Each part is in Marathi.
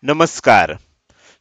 नमस्कार.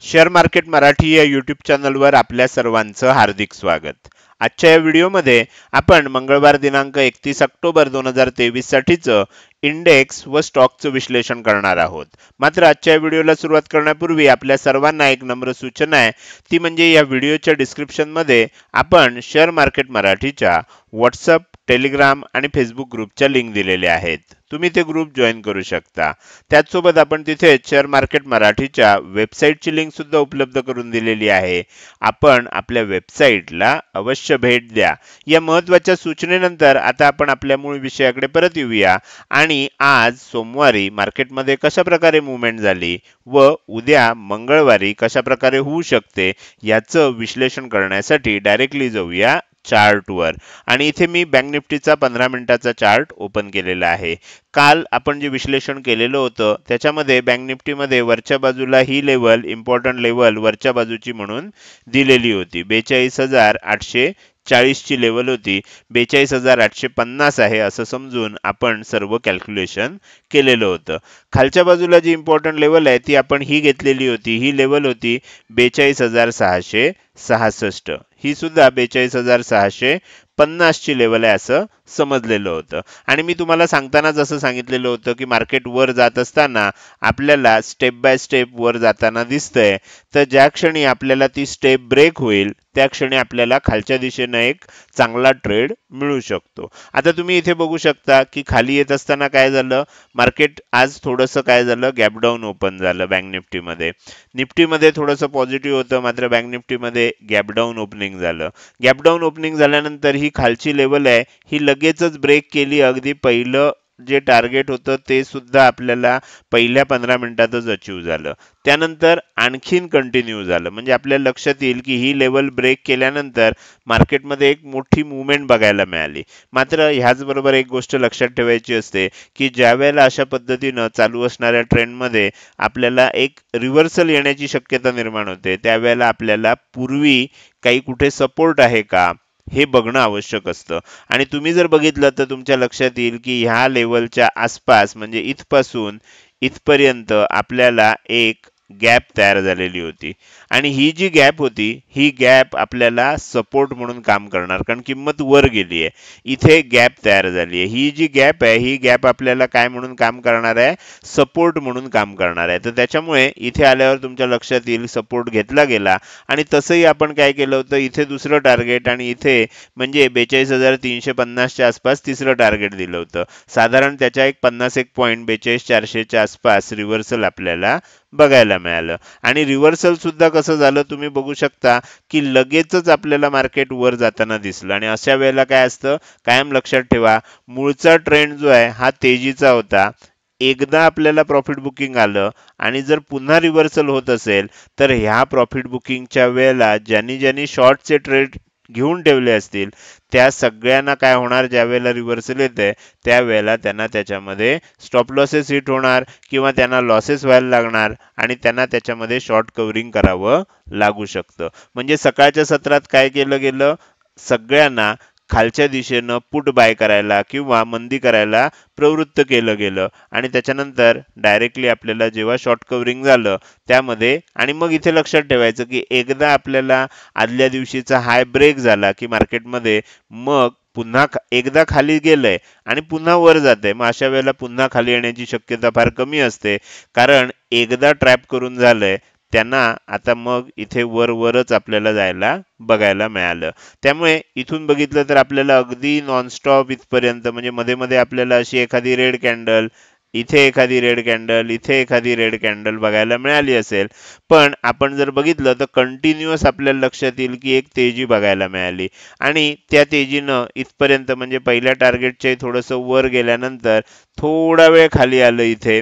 शेअर मार्केट मराठी या यूट्यूब चॅनलवर आपल्या सर्वांचं हार्दिक स्वागत. आजच्या या व्हिडिओमध्ये आपण मंगळवार दिनांक 31 ऑक्टोबर 2023 साठीचं इंडेक्स व स्टॉकचं विश्लेषण करणार आहोत. मात्र आजच्या व्हिडिओला सुरुवात करण्यापूर्वी आपल्या सर्वांना एक नम्र सूचना आहे, ती म्हणजे या व्हिडिओच्या डिस्क्रिप्शनमध्ये आपण शेअर मार्केट मराठीच्या व्हॉट्सअप, टेलिग्राम आणि फेसबुक ग्रुपच्या लिंक दिलेल्या आहेत. तुम्ही ते ग्रुप जॉईन करू शकता. त्याचसोबत आपण तिथे शेअर मार्केट मराठीच्या वेबसाईटची लिंक सुद्धा उपलब्ध करून दिलेली आहे. आपण आपल्या वेबसाईटला अवश्य भेट द्या. या महत्त्वाच्या सूचनेनंतर आता आपण आपल्या मूळ विषयाकडे परत येऊया आणि आज सोमवारी मार्केटमध्ये कशा प्रकारे मूव्हमेंट झाली व उद्या मंगळवारी कशा प्रकारे होऊ शकते याचं विश्लेषण करण्यासाठी डायरेक्टली जाऊया चार्टवर. आणि इथे मी बँक निफ्टीचा 15 मिनिटाचा चार्ट ओपन केलेला आहे. काल आपण जे विश्लेषण केलेलं होतं त्याच्यामध्ये बँक निफ्टीमध्ये वरच्या बाजूला ही लेवल, इम्पॉर्टंट लेवल वरच्या बाजूची म्हणून दिलेली होती. 42,840 ची लेवल होती. 42,850 आहे असं समजून आपण सर्व कॅल्क्युलेशन केलेलं होतं. खालच्या बाजूला जी इम्पॉर्टंट लेवल आहे ती आपण ही घेतलेली होती. ही लेवल होती 42,666. ही सुद्धा 42,650 ची लेवल आहे असं समजलेलं होतं. आणि मी तुम्हाला सांगताना जसं सांगितलेलं होतं की मार्केट वर जात असताना आपल्याला स्टेप बाय स्टेप वर जाताना दिसतंय, तर ज्या क्षणी आपल्याला ती स्टेप ब्रेक होईल त्या क्षणी आपल्याला खालच्या दिशेने एक चांगला ट्रेड मिळू शकतो. आता तुम्ही इथे बघू शकता की खाली येत असताना काय झालं, मार्केट आज थोडंसं काय झालं, गॅप डाऊन ओपन झालं बँक निफ्टीमध्ये. निफ्टीमध्ये थोडंसं पॉझिटिव्ह होतं, मात्र बँक निफ्टीमध्ये गॅप डाऊन ओपनिंग झालं. गॅप डाऊन ओपनिंग झाल्यानंतर ही खालची लेवल आहे ही लगेचच ब्रेक केली. अगदी पहिलं जे टार्गेट होतं ते सुद्धा आपल्याला पहिल्या 15 मिनिटातच अचीव झालं. त्यानंतर आणखीन कंटिन्यू झालं. म्हणजे आपल्या लक्षात येईल की ही लेवल ब्रेक केल्यानंतर मार्केटमध्ये एक मोठी मूव्हमेंट बघायला मिळाली. मात्र ह्याचबरोबर एक गोष्ट लक्षात ठेवायची असते की ज्या वेळेला अशा पद्धतीनं चालू असणाऱ्या ट्रेंडमध्ये आपल्याला एक रिव्हर्सल येण्याची शक्यता निर्माण होते, त्यावेळेला आपल्याला पूर्वी काही कुठे सपोर्ट आहे का हे बघणं आवश्यक असतं. आणि तुम्ही जर बघितलं तर तुमच्या लक्षात येईल की ह्या लेवलच्या आसपास म्हणजे इथपासून इथपर्यंत आपल्याला एक गॅप तयार झालेली होती. आणि ही जी गॅप होती ही गॅप आपल्याला सपोर्ट म्हणून काम करणार, कारण किंमत वर गेली आहे. इथे गॅप तयार झाली आहे. ही जी गॅप आहे ही गॅप आपल्याला काय म्हणून काम करणार आहे, सपोर्ट म्हणून काम करणार आहे. तर त्याच्यामुळे इथे आल्यावर तुमच्या लक्षात येईल सपोर्ट घेतला गेला. आणि तसंही आपण काय केलं होतं, इथे दुसरं टार्गेट आणि इथे म्हणजे 42,350 च्या आसपास तिसरं टार्गेट दिलं होतं. साधारण त्याच्या एक 50 एक पॉईंट 42,400 च्या आसपास रिव्हर्सल आपल्याला बघायला मिळालं. आणि रिव्हर्सल सुद्धा कसं झालं तुम्ही बघू शकता की लगेचच आपल्याला मार्केट वर जाताना दिसलं. आणि अशा वेळेला काय असतं, कायम लक्षात ठेवा, मूळचा ट्रेंड जो आहे हा तेजीचा होता. एकदा आपल्याला प्रॉफिट बुकिंग आलं आणि जर पुन्हा रिव्हर्सल होत असेल तर ह्या प्रॉफिट बुकिंगच्या वेळेला ज्यांनी ज्यांनी शॉर्टचे ट्रेड घेऊन ठेवले असतील त्या सगळ्यांना काय होणार, ज्या वेळेला रिव्हर्सल येते त्यावेळेला त्यांना त्याच्यामध्ये स्टॉप लॉसेस हिट होणार किंवा त्यांना लॉसेस व्हायला लागणार आणि त्यांना त्याच्यामध्ये शॉर्ट कव्हरिंग करावं लागू शकतं. म्हणजे सकाळच्या सत्रात काय केलं गेलं, सगळ्यांना खालच्या दिशेनं पुट बाय करायला किंवा मंदी करायला प्रवृत्त केलं गेलं. आणि त्याच्यानंतर डायरेक्टली आपल्याला जेव्हा शॉर्ट कव्हरिंग झालं त्यामध्ये, आणि मग इथे लक्षात ठेवायचं की एकदा आपल्याला आदल्या दिवशीचा हाय ब्रेक झाला की मार्केटमध्ये मग पुन्हा एकदा खाली गेलंय आणि पुन्हा वर जाते, मग अशा वेळेला पुन्हा खाली येण्याची शक्यता फार कमी असते. कारण एकदा ट्रॅप करून झालंय त्यांना आता मग इथे वरच आपल्याला जायला बघायला मिळालं. त्यामुळे इथून बघितलं तर आपल्याला अगदी नॉनस्टॉप इथपर्यंत म्हणजे मध्ये मध्ये आपल्याला अशी एखादी रेड कॅन्डल, इथे एखादी रेड कॅन्डल, इथे एखादी रेड कॅन्डल बघायला मिळाली असेल. पण आपण जर बघितलं तर कंटिन्युअस आपल्याला लक्षात येईल की एक तेजी बघायला मिळाली. आणि त्या तेजीनं इथपर्यंत म्हणजे पहिल्या टार्गेटच्या थोडंसं वर गेल्यानंतर थोडा वेळ खाली आलं इथे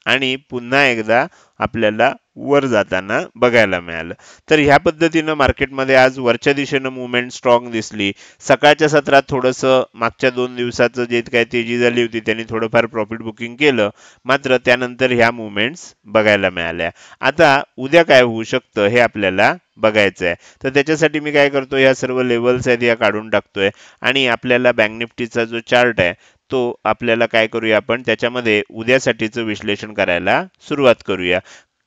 आणि पुन्हा एकदा आपल्याला वर जाताना बघायला मिळालं. तर ह्या पद्धतीनं मार्केटमध्ये आज वरच्या दिशेनं मूव्हमेंट स्ट्रॉंग दिसली. सकाळच्या सत्रात थोडंसं मागच्या 2 दिवसाचं जे काही तेजी झाली होती त्यांनी थोडंफार प्रॉफिट बुकिंग केलं, मात्र त्यानंतर ह्या मूव्हमेंट्स बघायला मिळाल्या. आता उद्या काय होऊ शकतं हे आपल्याला बघायचं आहे. तर त्याच्यासाठी मी काय करतो, ह्या सर्व लेवल्स आहेत या काढून टाकतोय आणि आपल्याला बँक निफ्टीचा जो चार्ट आहे तो आपल्याला काय करूया, आपण त्याच्यामध्ये उद्यासाठीचं विश्लेषण करायला सुरुवात करूया.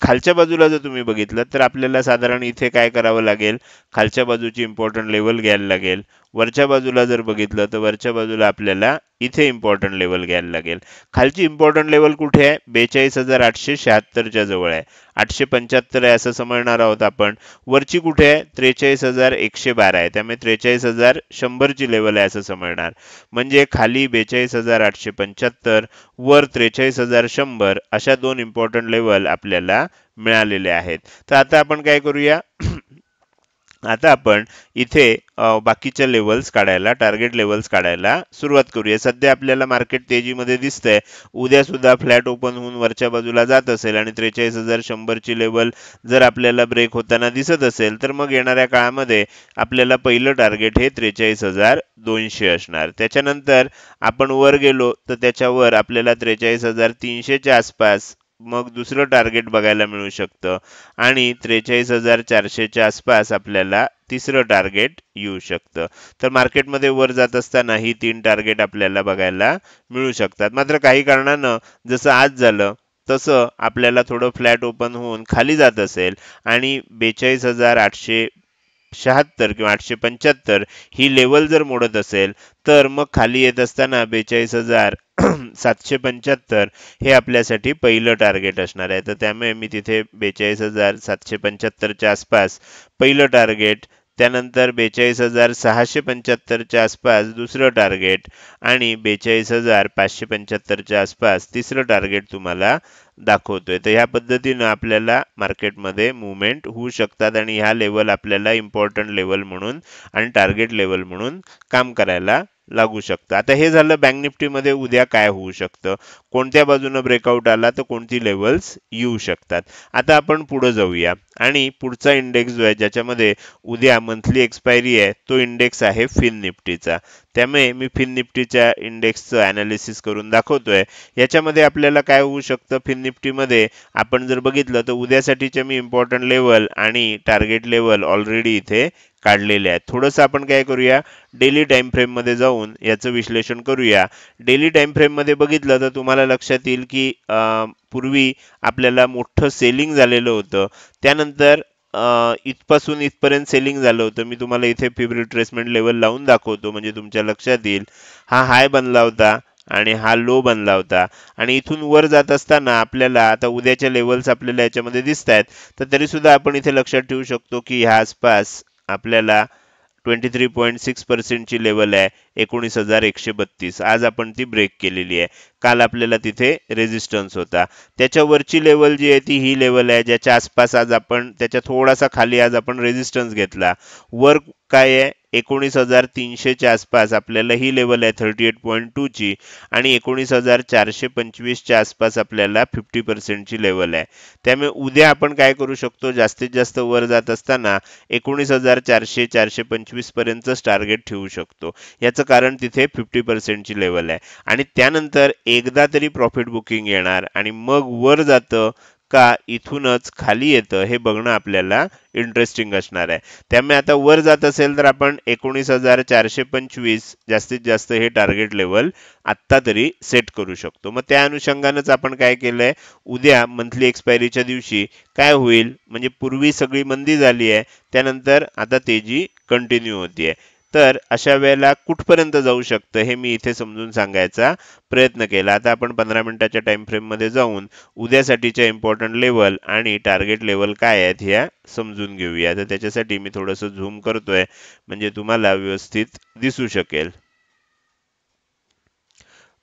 खालच्या बाजूला जर तुम्ही बघितलं तर आपल्याला साधारण इथे काय करावं लागेल, खालच्या बाजूची इम्पॉर्टंट लेवल घ्यायला लागेल. वरच्या बाजूला जर बघितलं तर वरच्या बाजूला आपल्याला इथे इम्पॉर्टंट लेवल घ्यायला लागेल. खालची इम्पॉर्टंट लेवल कुठे आहे? 42,876 च्या जवळ आहे. 875 आहे असं समजणार आहोत आपण. वरची कुठे आहे? 43,112 आहे. त्यामुळे 43,100 ची लेवल आहे असं समजणार. म्हणजे खाली 42,875, वर 43,100 अशा दोन इम्पॉर्टंट लेवल आपल्याला मिळालेले आहेत. तर आता आपण काय करूया, आता आपण इथे बाकीच्या लेवल्स काढायला, टार्गेट लेवल्स काढायला सुरुवात करूया. सध्या आपल्याला मार्केट तेजीमध्ये दिसतंय. उद्या सुद्धा फ्लॅट ओपन होऊन वरच्या बाजूला जात असेल आणि 43,100 ची लेवल जर आपल्याला ब्रेक होताना दिसत असेल तर मग येणाऱ्या काळामध्ये आपल्याला पहिलं टार्गेट हे 43,200 असणार. त्याच्यानंतर आपण वर गेलो तर त्याच्यावर आपल्याला 43,300 च्या आसपास मग दुसरं टार्गेट बघायला मिळू शकतं आणि 43,400 च्या आसपास आपल्याला तिसरं टार्गेट येऊ शकतं. तर मार्केटमध्ये वर जात असताना ही तीन टार्गेट आपल्याला बघायला मिळू शकतात. मात्र काही कारणानं जसं आज झालं तसं आपल्याला थोडं फ्लॅट ओपन होऊन खाली जात असेल आणि 42,876 किंवा 875 ही लेवल जर मोडत असेल तर मग खाली येत असताना 42,775 हे आपल्यासाठी पहिलं टार्गेट असणार आहे. तर त्यामुळे मी तिथे 42,775 च्या आसपास पहिलं टार्गेट, त्यानंतर 42,675 च्या आसपास दुसरं टार्गेट आणि 42,575 च्या आसपास तिसरं टार्गेट तुम्हाला दाखवतोय. तर ह्या पद्धतीनं आपल्याला मार्केटमध्ये मुवमेंट होऊ शकतात आणि ह्या लेवल आपल्याला इम्पॉर्टंट लेवल म्हणून आणि टार्गेट लेवल म्हणून काम करायला लागू शकतं. आता हे झालं बँक निफ्टीमध्ये उद्या काय होऊ शकतं, कोणत्या बाजूनं ब्रेकआउट आला तर कोणती लेवल्स येऊ शकतात. आता आपण पुढे जाऊया आणि पुढचा इंडेक्स जो आहे ज्याच्यामध्ये उद्या मंथली एक्सपायरी आहे तो इंडेक्स आहे फिन निफ्टीचा. त्यामुळे मी फिन निफ्टीच्या इंडेक्सचं अनालिसिस करून दाखवतोय. याच्यामध्ये आपल्याला काय होऊ शकतं, फिन निफ्टीमध्ये आपण जर बघितलं तर उद्यासाठीचे मी इम्पॉर्टंट लेवल आणि टार्गेट लेवल ऑलरेडी इथे काढलेले आहेत. थोडंसं आपण काय करूया, डेली टाइम फ्रेम मध्ये जाऊन याचं विश्लेषण करूया. डेली टाइम फ्रेम मध्ये बघितलं तर तुम्हाला लक्षात येईल की पूर्वी आपल्याला मोठं सेलिंग झालेलं होतं. त्यानंतर इथपासून इथपर्यंत सेलिंग झालं होतं. मी तुम्हाला इथे फिब रिट्रेसमेंट लेवल लावून दाखवतो म्हणजे तुमच्या लक्षात येईल. हा हाय बनला होता आणि हा लो बनला होता आणि इथून वर जात असताना आपल्याला आता उद्याच्या लेवल्स आपल्याला याच्यामध्ये दिसत आहेत. तर तरी सुद्धा आपण इथे लक्षात ठेवू शकतो की ह्या आसपास आपल्याला 23.6% ची लेवल आहे 19,132. आज आपण ती ब्रेक केलेली आहे. काल आपल्याला तिथे रेजिस्टन्स होता. त्याच्यावरची लेवल जी आहे ती ही लेवल आहे ज्याच्या आसपास आज आपण त्याच्या थोडासा खाली आज आपण रेजिस्टन्स घेतला. वर काय आहे, 19,300 च्या आसपास आपल्याला ही लेवल आहे 38.2 ची आणि 19,425 च्या आसपास आपल्याला 50% ची लेवल आहे. त्यामुळे उद्या आपण काय करू शकतो, जास्तीत जास्त वर जात असताना 19,400 425 पर्यंतच टार्गेट ठेवू शकतो. याचं कारण तिथे 50% ची लेवल आहे आणि त्यानंतर एकदा तरी प्रॉफिट बुकिंग येणार आणि मग वर जातं का इथूनच खाली येतं हे बघणं आपल्याला इंटरेस्टिंग असणार आहे. त्यामुळे आता वर जात असेल तर आपण 19,425 जास्तीत जास्त हे टार्गेट लेवल आत्ता तरी सेट करू शकतो. मग त्या अनुषंगानंच आपण काय केलंय, उद्या मंथली एक्सपायरीच्या दिवशी काय होईल, म्हणजे पूर्वी सगळी मंदी झाली आहे त्यानंतर आता तेजी कंटिन्यू होतीये. तर अशा वेळेला कुठपर्यंत जाऊ शकतं हे मी इथे समजून सांगायचा प्रयत्न केला. आता आपण 15 मिनिटाच्या टाइम फ्रेम मध्ये जाऊन उद्यासाठीच्या इम्पॉर्टंट लेवल आणि टार्गेट लेवल काय आहेत ह्या समजून घेऊया. तर त्याच्यासाठी मी थोडंसं झूम करतोय म्हणजे तुम्हाला व्यवस्थित दिसू शकेल.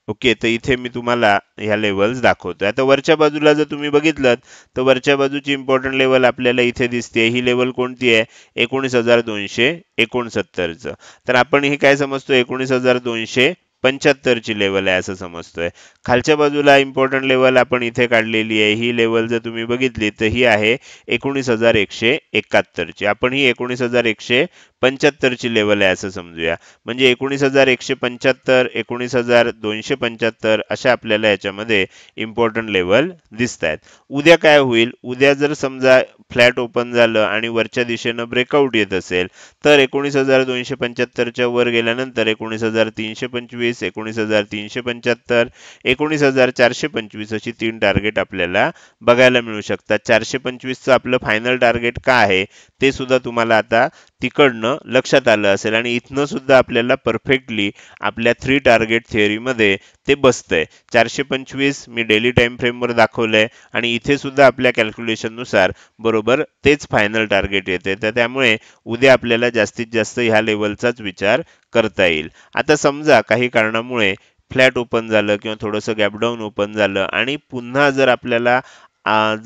ओके, तर इथे मी तुम्हाला ह्या लेवल्स दाखवतोय. आता वरच्या बाजूला जर तुम्ही बघितलं तर वरच्या बाजूची इम्पॉर्टंट लेवल आपल्याला इथे दिसते. ही लेवल कोणती आहे, 19,269 चं. तर आपण ही काय समजतो, 19,275 ची लेवल आहे असं समजतोय. खालच्या बाजूला इम्पॉर्टंट लेवल आपण इथे काढलेली आहे. ही लेवल जर तुम्ही बघितली तर ही आहे 19,171 ची. आपण ही 19,175 75 ची लेवल आहे असं समजूया. म्हणजे 19,175, 19,275 अशा आपल्याला याच्यामध्ये इम्पॉर्टंट लेवल दिसत आहेत. उद्या काय होईल? उद्या जर समजा फ्लॅट ओपन झालं आणि वरच्या दिशेनं ब्रेकआउट येत असेल तर 19,275 च्या वर गेल्यानंतर 19,325, 19,375, 19,425 अशी 3 टार्गेट आपल्याला बघायला मिळू शकतात. 425 चं आपलं फायनल टार्गेट काय आहे ते सुद्धा तुम्हाला आता तिकडनं लक्षात आलं असेल आणि इथनं सुद्धा आपल्याला परफेक्टली आपल्या 3 टार्गेट थिअरीमध्ये ते बसतंय. 425 मी डेली टाइम फ्रेमवर दाखवलंय आणि इथे सुद्धा आपल्या कॅल्क्युलेशननुसार बरोबर तेच फायनल टार्गेट येते. तर त्यामुळे उद्या आपल्याला जास्तीत जास्त ह्या लेवलचाच विचार करता येईल. आता समजा काही कारणामुळे फ्लॅट ओपन झालं किंवा थोडंसं गॅपडाऊन ओपन झालं आणि पुन्हा जर आपल्याला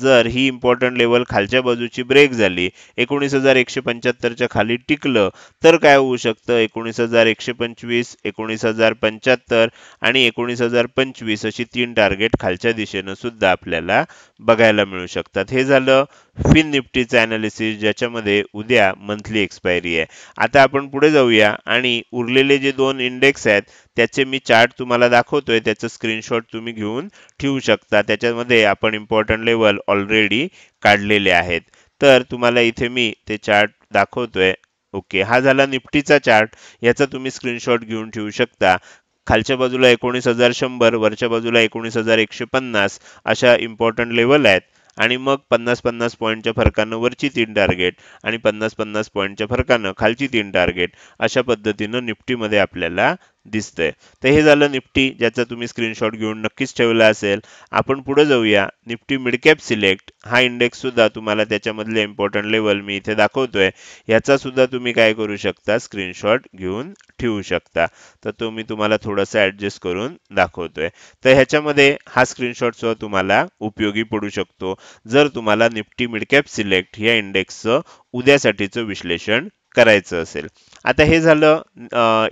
जर ही इम्पॉर्टंट लेवल खालच्या बाजूची ब्रेक झाली, 19,175 च्या खाली टिकलं तर काय होऊ शकतं? 19,125, 19,075 आणि 19,025 अशी 3 टार्गेट खालच्या दिशेनं सुद्धा आपल्याला बघायला मिळू शकतात. हे झालं फिन निफ्टीचं अनालिसिस, ज्याच्यामध्ये उद्या मंथली एक्सपायरी आहे. आता आपण पुढे जाऊया आणि उरलेले जे 2 इंडेक्स आहेत त्याचे मी चार्ट तुम्हाला दाखवतोय. त्याचं स्क्रीनशॉट तुम्ही घेऊन ठेवू शकता. त्याच्यामध्ये आपण इम्पॉर्टंट लेवल ऑलरेडी काढलेले आहेत. तर तुम्हाला इथे मी ते चार्ट दाखवतोय. ओके, हा झाला निफ्टीचा चार्ट. याचा तुम्ही स्क्रीनशॉट घेऊन ठेवू शकता. खालच्या बाजूला 19,100, वरच्या बाजूला 19,150 अशा इम्पॉर्टंट लेवल आहेत आणि मग 50-50 पॉईंटच्या फरकानं वरची 3 टार्गेट आणि 50-50 पॉईंटच्या फरकानं खालची 3 टार्गेट अशा पद्धतीनं निफ्टीमध्ये आपल्याला दिसतंय. तर हे झालं निफ्टी, ज्याचा तुम्ही स्क्रीनशॉट घेऊन नक्कीच ठेवला असेल. आपण पुढे जाऊया. निफ्टी मिड कॅप सिलेक्ट हा इंडेक्स सुद्धा तुम्हाला त्याच्यामधले इम्पॉर्टंट लेवल मी इथे दाखवतोय. याचा सुद्धा तुम्ही काय करू शकता? स्क्रीनशॉट घेऊन ठेवू शकता. तर तो मी तुम्हाला थोडासा ऍडजस्ट करून दाखवतोय. तर ह्याच्यामध्ये हा स्क्रीनशॉट सुद्धा तुम्हाला उपयोगी पडू शकतो जर तुम्हाला निफ्टी मिड कॅप सिलेक्ट या इंडेक्सचं उद्यासाठीचं विश्लेषण करायचं असेल. आता हे झालं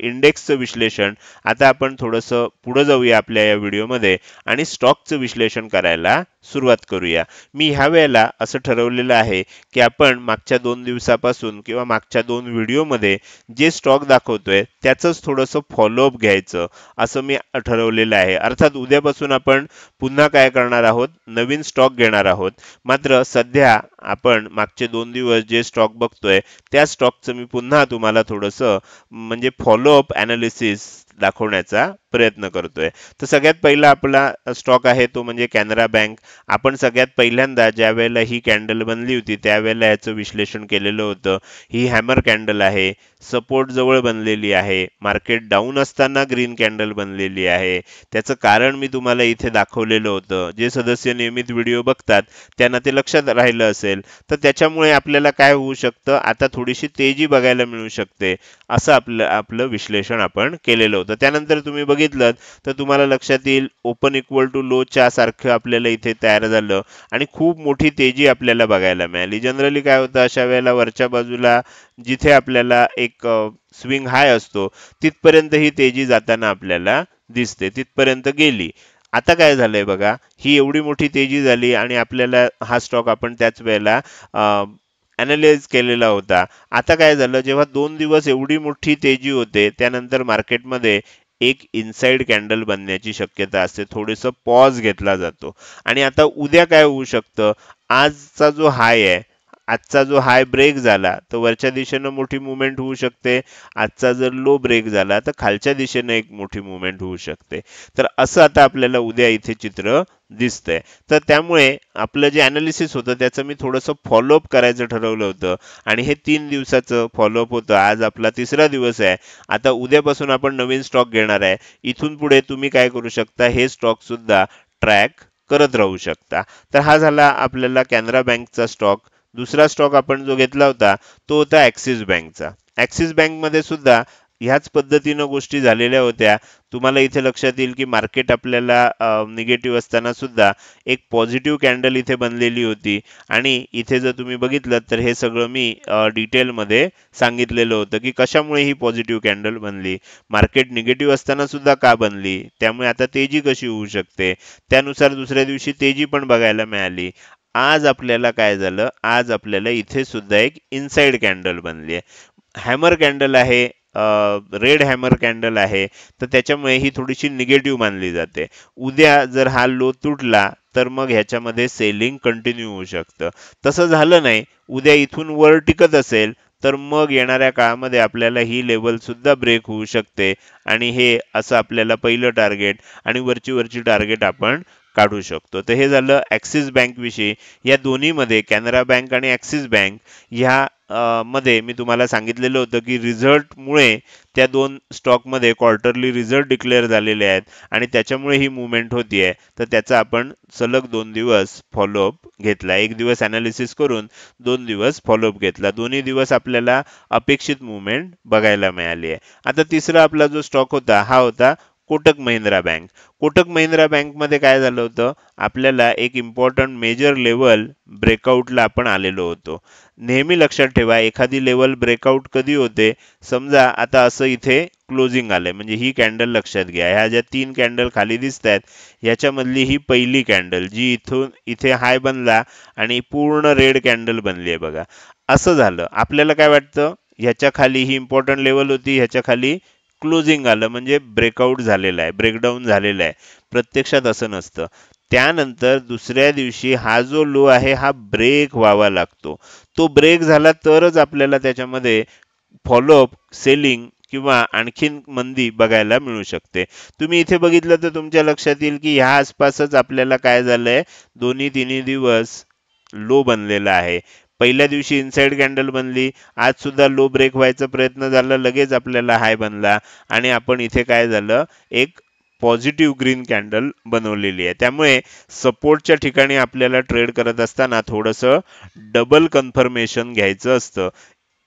इंडेक्सचं विश्लेषण. आता आपण थोडंसं पुढे जाऊया आपल्या या व्हिडिओमध्ये आणि स्टॉकचं विश्लेषण करायला सुरुवात करूया. मी ह्या वेळेला असं ठरवलेलं आहे की आपण मागच्या 2 दिवसापासून किंवा मागच्या 2 व्हिडिओमध्ये जे स्टॉक दाखवतोय त्याचंच थोडंसं फॉलोअप घ्यायचं असं मी ठरवलेलं आहे. अर्थात उद्यापासून आपण पुन्हा काय करणार आहोत? नवीन स्टॉक घेणार आहोत. मात्र सध्या आपण मागचे 2 दिवस जे स्टॉक बघतोय त्या स्टॉकचं मी पुन्हा तुम्हाला थोडंसं म्हणजे फॉलोअप अनालिसिस दाखवण्याचा प्रयत्न करतोय. तर सगळ्यात पहिला आपला स्टॉक आहे तो म्हणजे कॅनरा बँक. आपण सगळ्यात पहिल्यांदा ज्या वेळेला ही कॅन्डल बनली होती त्यावेळेला याचं विश्लेषण केलेलं होतं. ही हॅमर कॅन्डल आहे, सपोर्ट जवळ बनलेली आहे, मार्केट डाऊन असताना ग्रीन कॅन्डल बनलेली आहे. त्याचं कारण मी तुम्हाला इथे दाखवलेलं होतं. जे सदस्य नियमित व्हिडिओ बघतात त्यांना ते लक्षात राहिलं असेल. तर त्याच्यामुळे आपल्याला काय होऊ शकतं? आता थोडीशी तेजी बघायला मिळू शकते असं आपलं विश्लेषण आपण केलेलं होतं. त्यानंतर तुम्ही बघितलं तर तुम्हाला लक्षात येईल ओपन इक्वल टू लो च्या सारखं आपल्याला इथे तयार झालं आणि खूप मोठी तेजी आपल्याला बघायला मिळाली. जनरली काय होतं अशा वेळेला वरच्या बाजूला जिथे आपल्याला एक स्विंग हाय असतो तिथपर्यंत ही तेजी जाताना आपल्याला दिसते, तिथपर्यंत गेली. आता काय झालंय बघा, ही एवढी मोठी तेजी झाली आणि आपल्याला हा स्टॉक आपण त्याच वेळेला अनालाइज केलेला होता. आता काय झालं, जेव्हा 2 दिवस एवढी मोठी तेजी होते त्यानंतर मार्केटमध्ये एक इनसाइड कॅन्डल बनण्याची शक्यता असते. थोडंसं पॉज घेतला जातो आणि आता उद्या काय होऊ शकतं? आजचा जो हाय आहे, आजचा जो हाय ब्रेक झाला तर वरच्या दिशेनं मोठी मुवमेंट होऊ शकते. आजचा जर लो ब्रेक झाला तर खालच्या दिशेनं एक मोठी मुवमेंट होऊ शकते. तर असं आता आपल्याला उद्या इथे चित्र दिसतंय. तर त्यामुळे आपलं जे अनालिसिस होतं त्याचं मी थोडंसं फॉलोअप करायचं ठरवलं होतं आणि हे 3 दिवसाचं फॉलोअप होतं. आज आपला 3रा दिवस आहे. आता उद्यापासून आपण नवीन स्टॉक घेणार आहे. इथून पुढे तुम्ही काय करू शकता? हे स्टॉक सुद्धा ट्रॅक करत राहू शकता. तर हा झाला आपल्याला कॅनरा बँकचा स्टॉक. दुसरा स्टॉक आपण जो घेतला होता तो होता ऍक्सिस बँकचा. ऍक्सिस बँकमध्ये सुद्धा ह्याच पद्धतीनं गोष्टी झालेल्या होत्या. तुम्हाला इथे लक्षात येईल की मार्केट आपल्याला निगेटिव्ह असताना सुद्धा एक पॉझिटिव्ह कॅन्डल इथे बनलेली होती आणि इथे जर तुम्ही बघितलं तर हे सगळं मी डिटेलमध्ये सांगितलेलं होतं की कशामुळे ही पॉझिटिव्ह कॅन्डल बनली, मार्केट निगेटिव्ह असताना सुद्धा का बनली, त्यामुळे आता तेजी कशी होऊ शकते. त्यानुसार दुसऱ्या दिवशी तेजी पण बघायला मिळाली. आज आपल्याला काय झालं? आज आपल्याला इथे सुद्धा एक इनसाइड कॅन्डल बनली आहे. हॅमर कॅन्डल आहे, रेड हॅमर कॅन्डल आहे, तर त्याच्यामुळे ही थोडीशी निगेटिव्ह मानली जाते. उद्या जर हा लो तुटला तर मग ह्याच्यामध्ये सेलिंग कंटिन्यू होऊ शकतं. तसं झालं नाही, उद्या इथून वर टिकत असेल तर मग येणाऱ्या काळामध्ये आपल्याला ही लेवल सुद्धा ब्रेक होऊ शकते आणि हे असं आपल्याला पहिलं टार्गेट आणि वरची वरची टार्गेट आपण काढू शकतो. तर हे झालं ॲक्सिस बँक विषयी. या दोन्हीमध्ये कॅनरा बँक आणि ॲक्सिस बँक ह्या मध्ये मी तुम्हाला सांगितलेलं होतं की रिझल्टमुळे त्या दोन स्टॉकमध्ये क्वार्टरली रिझल्ट डिक्लेअर झालेले आहेत आणि त्याच्यामुळे ही मुवमेंट होतीये. तर त्याचा आपण सलग 2 दिवस फॉलोअप घेतला. एक दिवस अनालिसिस करून 2 दिवस फॉलोअप घेतला. दोन्ही दिवस आपल्याला अपेक्षित मुवमेंट बघायला मिळाली आहे. आता तिसरा आपला जो स्टॉक होता हा होता कोटक महिंद्रा बँक. कोटक महिंद्रा बँकमध्ये काय झालं होतं, आपल्याला एक इम्पॉर्टंट मेजर लेवल ब्रेकआउटला आपण आलेलो होतो. नेहमी लक्षात ठेवा, एखादी लेवल ब्रेकआउट कधी होते, समजा आता असं इथे क्लोजिंग आलंय म्हणजे ही कॅन्डल लक्षात घ्या. ह्या ज्या 3 कॅन्डल खाली दिसत आहेत ह्याच्यामधली ही पहिली कॅन्डल जी इथून इथे हाय बनला आणि पूर्ण रेड कॅन्डल बनली आहे बघा. असं झालं, आपल्याला काय वाटतं ह्याच्या खाली ही इम्पॉर्टंट लेवल होती, ह्याच्या खाली क्लोजिंग आलं म्हणजे ब्रेकआउट झालेला आहे, ब्रेकडाऊन झालेला आहे. प्रत्यक्षात असं नसतं. त्यानंतर दुसऱ्या दिवशी हा जो लो आहे हा ब्रेक व्हावा लागतो. तो ब्रेक झाला तरच आपल्याला त्याच्यामध्ये फॉलोअप सेलिंग किंवा आणखीन मंदी बघायला मिळू शकते. तुम्ही इथे बघितलं तर तुमच्या लक्षात येईल की ह्या आसपासच आपल्याला काय झालंय, दोन्ही तिन्ही दिवस लो बनलेला आहे. पहिल्या दिवशी इनसाइड कॅन्डल बनली, आज सुद्धा लो ब्रेक व्हायचा प्रयत्न झाला, लगेच आपल्याला हाय बनला आणि आपण इथे काय झालं, एक पॉझिटिव्ह ग्रीन कॅन्डल बनवलेली आहे. त्यामुळे सपोर्टच्या ठिकाणी आपल्याला ट्रेड करत असताना थोडंसं डबल कन्फर्मेशन घ्यायचं असतं.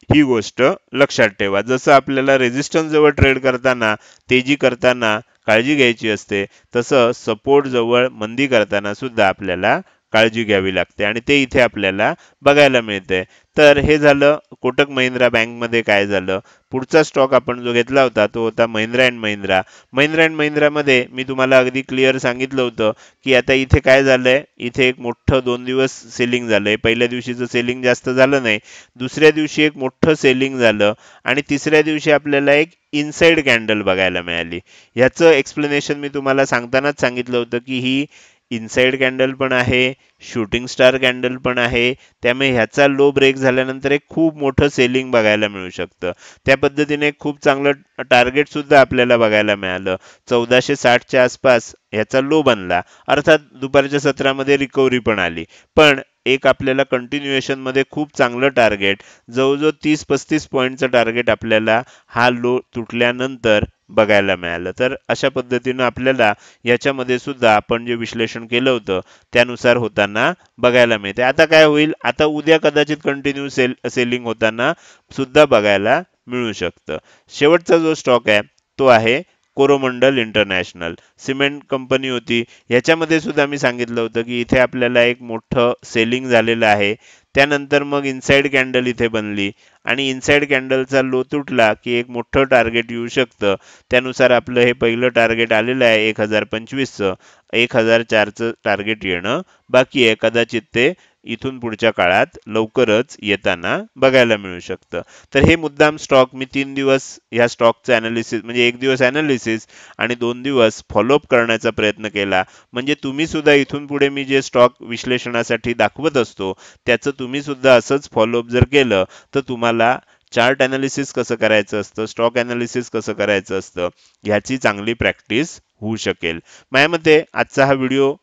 ही गोष्ट लक्षात ठेवा. जसं आपल्याला रेझिस्टन्स जवळ ट्रेड करताना, तेजी करताना काळजी घ्यायची असते, तसं सपोर्ट जवळ मंदी करताना सुद्धा आपल्याला काळजी घ्यावी लागते आणि ते इथे आपल्याला बघायला मिळते. तर हे झालं कोटक महिंद्रा बँकमध्ये काय झालं. पुढचा स्टॉक आपण जो घेतला होता तो होता महिंद्रा अँड महिंद्रा. महिंद्रा अँड महिंद्रामध्ये मी तुम्हाला अगदी क्लिअर सांगितलं होतं की आता इथे काय झालंय, इथे एक मोठं 2 दिवस सेलिंग झालंय. पहिल्या दिवशीचं सेलिंग जास्त झालं नाही, दुसऱ्या दिवशी एक मोठं सेलिंग झालं आणि तिसऱ्या दिवशी आपल्याला एक इनसाइड कॅन्डल बघायला मिळाली. ह्याचं एक्सप्लेनेशन मी तुम्हाला सांगतानाच सांगितलं होतं की ही इनसाइड कॅन्डल पण आहे, शूटिंग स्टार कॅन्डल पण आहे. त्यामुळे ह्याचा लो ब्रेक झाल्यानंतर एक खूप मोठं सेलिंग बघायला मिळू शकतं. त्या पद्धतीने एक खूप चांगलं टार्गेट सुद्धा आपल्याला बघायला मिळालं. 1460च्या आसपास ह्याचा लो बनला, अर्थात दुपारच्या सत्रामध्ये रिकव्हरी पण आली. पण एक आपल्याला कंटिन्युएशन मध्ये खूप चांगलं टार्गेट, जवळजवळ 30-35 पॉईंटचं टार्गेट आपल्याला हा लो तुटल्यानंतर बघायला मिळालं. तर अशा पद्धतीनं आपल्याला याच्यामध्ये सुद्धा आपण जे विश्लेषण केलं होतं त्यानुसार होताना बघायला मिळते. आता काय होईल, आता उद्या कदाचित कंटिन्यू सेलिंग होताना सुद्धा बघायला मिळू शकतं. शेवटचा जो स्टॉक आहे तो आहे कोरोमंडल इंटरनॅशनल. सिमेंट कंपनी होती, ह्याच्यामध्ये सुद्धा मी सांगितलं होतं की इथे आपल्याला एक मोठं सेलिंग झालेलं आहे. त्यानंतर मग इनसाइड कॅन्डल इथे बनली आणि इनसाइड कॅन्डलचा लो तुटला की एक मोठं टार्गेट येऊ शकतं. त्यानुसार आपलं हे पहिलं टार्गेट आलेलं आहे 1025चं. 1004चं टार्गेट येणं बाकी आहे. कदाचित ते इथून पुढच्या काळात लवकरच येताना बघायला मिळू शकतं. तर हे मुद्दाम स्टॉक मी 3 दिवस ह्या स्टॉकचं अनालिसिस म्हणजे 1 दिवस अनालिसिस आणि 2 दिवस फॉलोअप करण्याचा प्रयत्न केला. म्हणजे तुम्ही सुद्धा इथून पुढे मी जे स्टॉक विश्लेषणासाठी दाखवत असतो त्याचं तुम्ही सुद्धा असंच फॉलोअप जर केलं तर तुम्हाला चार्ट अनालिसिस कसं करायचं असतं, स्टॉक अनालिसिस कसं करायचं असतं ह्याची चांगली प्रॅक्टिस होऊ शकेल. माझ्या मते आजचा हा व्हिडिओ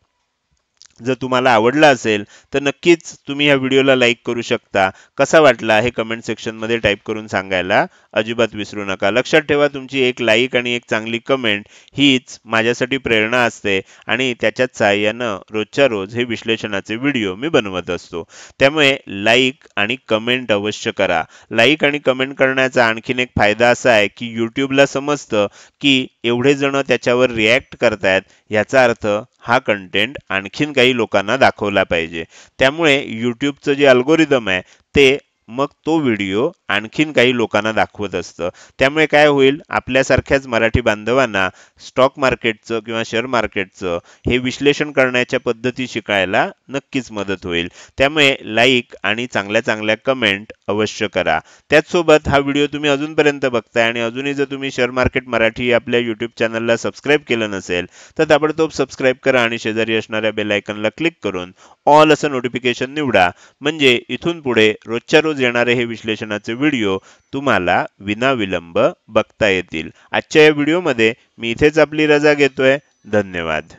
जर तुम्हाला आवडला असेल तर नक्कीच तुम्ही या व्हिडिओला लाईक करू शकता. कसा वाटला हे कमेंट सेक्शनमध्ये टाईप करून सांगायला अजिबात विसरू नका. लक्षात ठेवा, तुमची एक लाईक आणि एक चांगली कमेंट हीच माझ्यासाठी प्रेरणा असते आणि त्याच्याच सहाय्यानं रोजच्या रोज हे विश्लेषणाचे व्हिडिओ मी बनवत असतो. त्यामुळे लाईक आणि कमेंट अवश्य करा. लाईक आणि कमेंट करण्याचा आणखीन एक फायदा असा आहे की यूट्यूबला समजतं की एवढे जण त्याच्यावर रिॲक्ट करतायत, याचा अर्थ हा कंटेंट आणखीन काही लोकांना दाखवला पाहिजे. त्यामुळे यूट्यूबचं जे अल्गोरिदम आहे ते मग तो व्हिडिओ आणखीन काही लोकांना दाखवत असतं. त्यामुळे काय होईल, आपल्यासारख्याच मराठी बांधवांना स्टॉक मार्केटचं किंवा शेअर मार्केटचं हे विश्लेषण करण्याच्या पद्धती शिकायला नक्कीच मदत होईल. त्यामुळे लाईक आणि चांगल्या चांगल्या कमेंट अवश्य करा. त्याचसोबत हा व्हिडिओ तुम्ही अजूनपर्यंत बघताय आणि अजूनही जर तुम्ही शेअर मार्केट मराठी आपल्या YouTube चॅनलला सबस्क्राईब केलं नसेल तर ताबडतोब सबस्क्राईब करा आणि शेजारी असणाऱ्या बेल आयकॉनला क्लिक करून ऑल असं नोटिफिकेशन निवडा. म्हणजे इथून पुढे रोजच्या रोज येणारे हे विश्लेषणाचे व्हिडिओ तुम्हाला विनाविलंब बघता येतील. आजच्या या व्हिडिओमध्ये मी इथेच आपली रजा घेतोय. धन्यवाद.